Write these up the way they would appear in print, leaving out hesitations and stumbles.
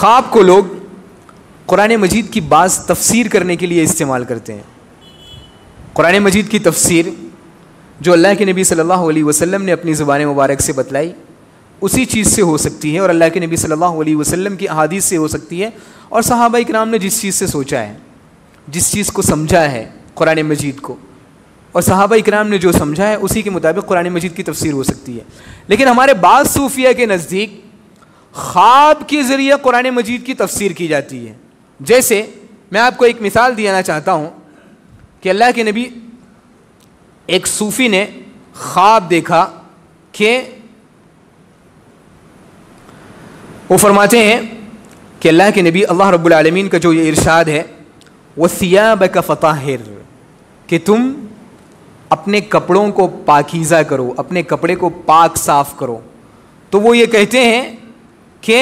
خواب کو لوگ قرآن مجید کی بعض تفسیر کرنے کے لیے استعمال کرتے ہیں. قرآن مجید کی تفسیر جو اللہ کے نبی صلی اللہ علیہ وسلم نے اپنی زبان مبارک سے بتلائی اسی چیز سے ہو سکتی ہے، اور اللہ کے نبی صلی اللہ علیہ وسلم کی احادیث سے ہو سکتی ہے، اور صحابہ کرام نے جس چیز سے سوچا ہے، جس چیز کو سمجھا ہے قرآن مجید کو، اور صحابہ کرام نے جو سمجھا ہے اسی کے مطابق قرآن مجید کی تفسیر ہو سکتی ہے. لیکن ہمارے بعض صوفیہ کے نزدیک خواب کے ذریعے قرآن مجید کی تفسیر کی جاتی ہے. جیسے میں آپ کو ایک مثال دینا چاہتا ہوں کہ اللہ کے نبی، ایک صوفی نے خواب دیکھا کہ وہ فرماتے ہیں کہ اللہ کے نبی اللہ رب العالمین کا جو یہ ارشاد ہے وَثِيَابَكَ فَطَهِّرْ، کہ تم اپنے کپڑوں کو پاکیزہ کرو، اپنے کپڑے کو پاک صاف کرو. تو وہ یہ کہتے ہیں کہ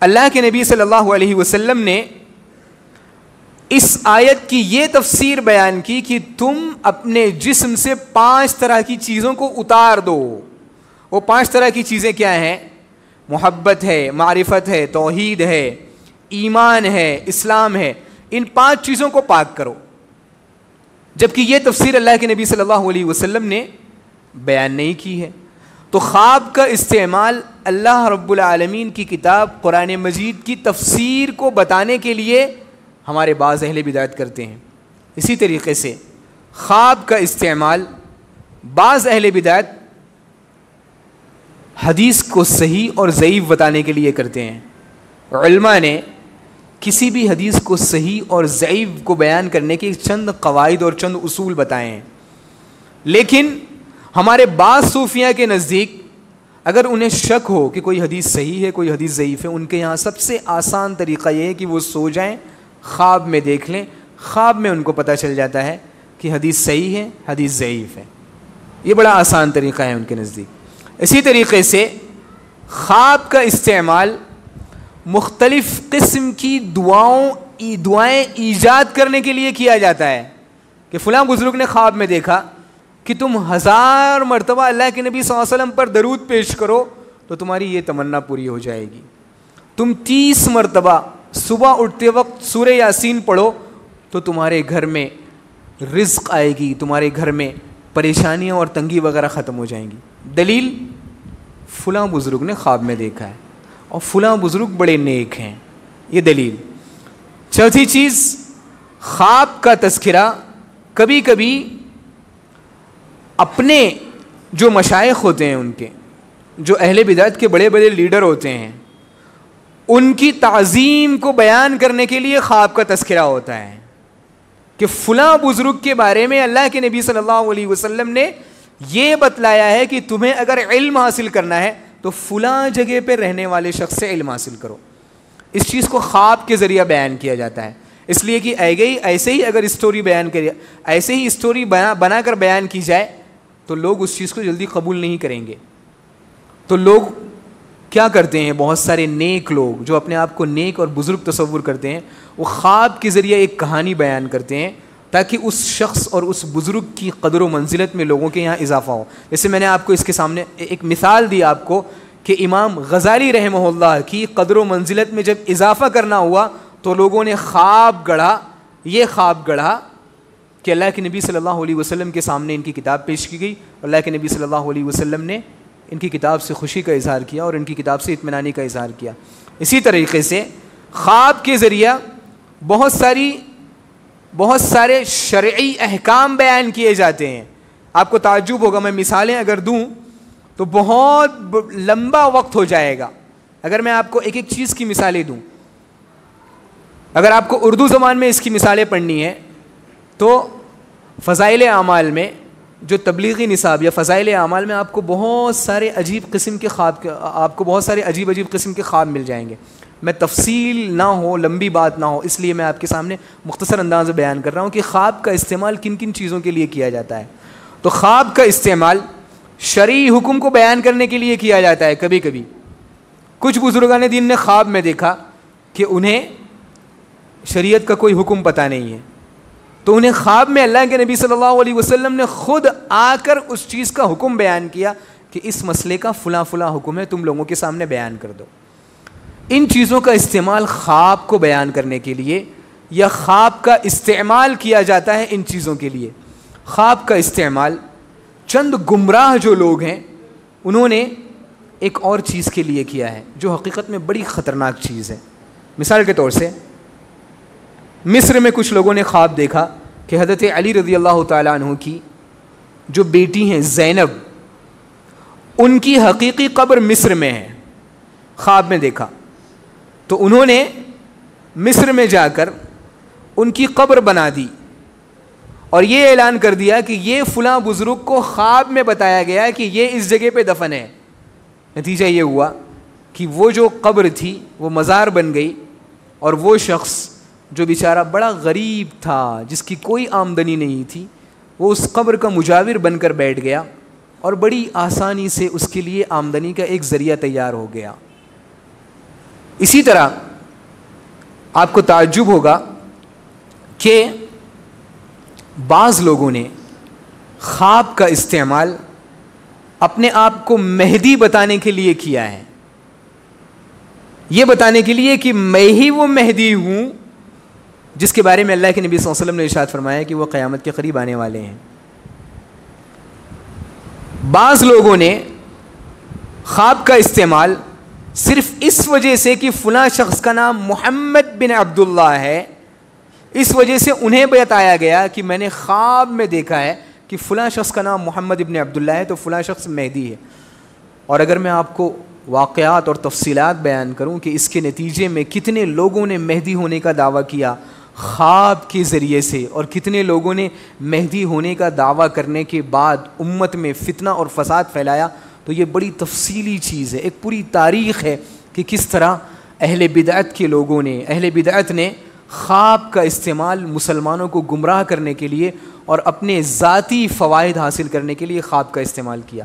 اللہ کے نبی صلی اللہ علیہ وسلم نے اس آیت کی یہ تفسیر بیان کی کہ تم اپنے جسم سے 5 طرح کی چیزوں کو اتار دو. وہ 5 طرح کی چیزیں کیا ہیں؟ محبت ہے، معرفت ہے، توحید ہے، ایمان ہے، اسلام ہے. ان 5 چیزوں کو پاک کرو. جبکہ یہ تفسیر اللہ کے نبی صلی اللہ علیہ وسلم نے بیان نہیں کی ہے. تو خواب کا استعمال اللہ رب العالمین کی کتاب قرآن مجید کی تفسیر کو بتانے کے لیے ہمارے بعض اہل بدعت کرتے ہیں. اسی طریقے سے خواب کا استعمال بعض اہل بدعت حدیث کو صحیح اور ضعیف بتانے کے لیے کرتے ہیں. علماء نے کسی بھی حدیث کو صحیح اور ضعیف کو بیان کرنے کے چند قواعد اور چند اصول بتائے ہیں. لیکن ہمارے بعض صوفیہ کے نزدیک اگر انہیں شک ہو کہ کوئی حدیث صحیح ہے کوئی حدیث ضعیف ہے، ان کے یہاں سب سے آسان طریقہ یہ ہے کہ وہ سو جائیں، خواب میں دیکھ لیں، خواب میں ان کو پتہ چل جاتا ہے کہ حدیث صحیح ہے حدیث ضعیف ہے. یہ بڑا آسان طریقہ ہے ان کے نزدیک. اسی طریقے سے خواب کا استعمال مختلف قسم کی دعائیں ایجاد کرنے کے لیے کیا جاتا ہے کہ فلاں بزرگ نے خواب میں دیکھا کہ تم 1000 مرتبہ اللہ کے نبی صلی اللہ علیہ وسلم پر درود پیش کرو تو تمہاری یہ تمنا پوری ہو جائے گی. تم 30 مرتبہ صبح اٹھتے وقت سورہ یاسین پڑھو تو تمہارے گھر میں رزق آئے گی، تمہارے گھر میں پریشانیاں اور تنگی وغیرہ ختم ہو جائیں گی. دلیل فلاں بزرگ نے خواب میں دیکھا ہے اور فلاں بزرگ بڑے نیک ہیں، یہ دلیل. چوتھی چیز، خواب کا تذکرہ کبھی کبھی اپنے جو مشائخ ہوتے ہیں، ان کے جو اہل بدعت کے بڑے بڑے لیڈر ہوتے ہیں، ان کی تعظیم کو بیان کرنے کے لیے خواب کا تذکرہ ہوتا ہے کہ فلاں بزرگ کے بارے میں اللہ کے نبی صلی اللہ علیہ وسلم نے یہ بتلایا ہے کہ تمہیں اگر علم حاصل کرنا ہے تو فلاں جگہ پہ رہنے والے شخص سے علم حاصل کرو. اس چیز کو خواب کے ذریعہ بیان کیا جاتا ہے، اس لیے کہ ایسے ہی اگر اسٹوری بیان کری، ایسے ہی اسٹوری بنا کر بیان کی جائے تو لوگ اس چیز کو جلدی قبول نہیں کریں گے. تو لوگ کیا کرتے ہیں، بہت سارے نیک لوگ جو اپنے آپ کو نیک اور بزرگ تصور کرتے ہیں، وہ خواب کے ذریعے ایک کہانی بیان کرتے ہیں تاکہ اس شخص اور اس بزرگ کی قدر و منزلت میں لوگوں کے یہاں اضافہ ہو. جیسے میں نے آپ کو اس کے سامنے ایک مثال دی آپ کو کہ امام غزالی رحمہ اللہ کی قدر و منزلت میں جب اضافہ کرنا ہوا تو لوگوں نے خواب گڑھا کہ اللہ کے نبی صلی اللہ علیہ وسلم کے سامنے ان کی کتاب پیش کی گئی، اللہ کے نبی صلی اللہ علیہ وسلم نے ان کی کتاب سے خوشی کا اظہار کیا اور ان کی کتاب سے اطمینانی کا اظہار کیا. اسی طریقے سے خواب کے ذریعہ بہت سارے شرعی احکام بیان کیے جاتے ہیں. آپ کو تعجب ہوگا، میں مثالیں اگر دوں تو بہت لمبا وقت ہو جائے گا. اگر میں آپ کو ایک ایک چیز کی مثالیں دوں، اگر آپ کو اردو زبان میں اس کی مثالیں پڑھنی ہے تو فضائل اعمال میں جو تبلیغی نصاب یا فضائل اعمال میں آپ کو بہت سارے عجیب قسم کے عجیب قسم کے خواب مل جائیں گے. میں تفصیل نہ ہو، لمبی بات نہ ہو، اس لیے میں آپ کے سامنے مختصر انداز میں بیان کر رہا ہوں کہ خواب کا استعمال کن کن چیزوں کے لیے کیا جاتا ہے. تو خواب کا استعمال شرعی حکم کو بیان کرنے کے لیے کیا جاتا ہے. کبھی کبھی کچھ بزرگان دین نے خواب میں دیکھا کہ انہیں شریعت کا کوئی حکم پتہ نہیں ہے، تو انہیں خواب میں اللہ کے نبی صلی اللہ علیہ وسلم نے خود آ کر اس چیز کا حکم بیان کیا کہ اس مسئلے کا فلاں فلاں حکم ہے، تم لوگوں کے سامنے بیان کر دو. ان چیزوں کا استعمال خواب کو بیان کرنے کے لیے یا خواب کا استعمال کیا جاتا ہے ان چیزوں کے لیے. خواب کا استعمال چند گمراہ جو لوگ ہیں انہوں نے ایک اور چیز کے لیے کیا ہے جو حقیقت میں بڑی خطرناک چیز ہے. مثال کے طور سے مصر میں کچھ لوگوں نے خواب دیکھا کہ حضرت علی رضی اللہ تعالیٰ عنہ کی جو بیٹی ہیں زینب، ان کی حقیقی قبر مصر میں ہے. خواب میں دیکھا تو انہوں نے مصر میں جا کر ان کی قبر بنا دی اور یہ اعلان کر دیا کہ یہ فلاں بزرگ کو خواب میں بتایا گیا کہ یہ اس جگہ پہ دفن ہے. نتیجہ یہ ہوا کہ وہ جو قبر تھی وہ مزار بن گئی اور وہ شخص جو بیچارہ بڑا غریب تھا، جس کی کوئی آمدنی نہیں تھی، وہ اس قبر کا مجاور بن کر بیٹھ گیا اور بڑی آسانی سے اس کے لیے آمدنی کا ایک ذریعہ تیار ہو گیا. اسی طرح آپ کو تعجب ہوگا کہ بعض لوگوں نے خواب کا استعمال اپنے آپ کو مہدی بتانے کے لیے کیا ہے، یہ بتانے کے لیے کہ میں ہی وہ مہدی ہوں جس کے بارے میں اللہ کے نبی صلی اللہ علیہ وسلم نے ارشاد فرمایا کہ وہ قیامت کے قریب آنے والے ہیں. بعض لوگوں نے خواب کا استعمال صرف اس وجہ سے کہ فلاں شخص کا نام محمد بن عبداللہ ہے، اس وجہ سے انہیں بتایا گیا کہ میں نے خواب میں دیکھا ہے کہ فلاں شخص کا نام محمد ابن عبداللہ ہے تو فلاں شخص مہدی ہے. اور اگر میں آپ کو واقعات اور تفصیلات بیان کروں کہ اس کے نتیجے میں کتنے لوگوں نے مہدی ہونے کا دعویٰ کیا خواب کے ذریعے سے اور کتنے لوگوں نے مہدی ہونے کا دعویٰ کرنے کے بعد امت میں فتنہ اور فساد پھیلایا، تو یہ بڑی تفصیلی چیز ہے، ایک پوری تاریخ ہے کہ کس طرح اہل بدعت کے لوگوں نے، اہل بدعت نے خواب کا استعمال مسلمانوں کو گمراہ کرنے کے لیے اور اپنے ذاتی فوائد حاصل کرنے کے لیے خواب کا استعمال کیا.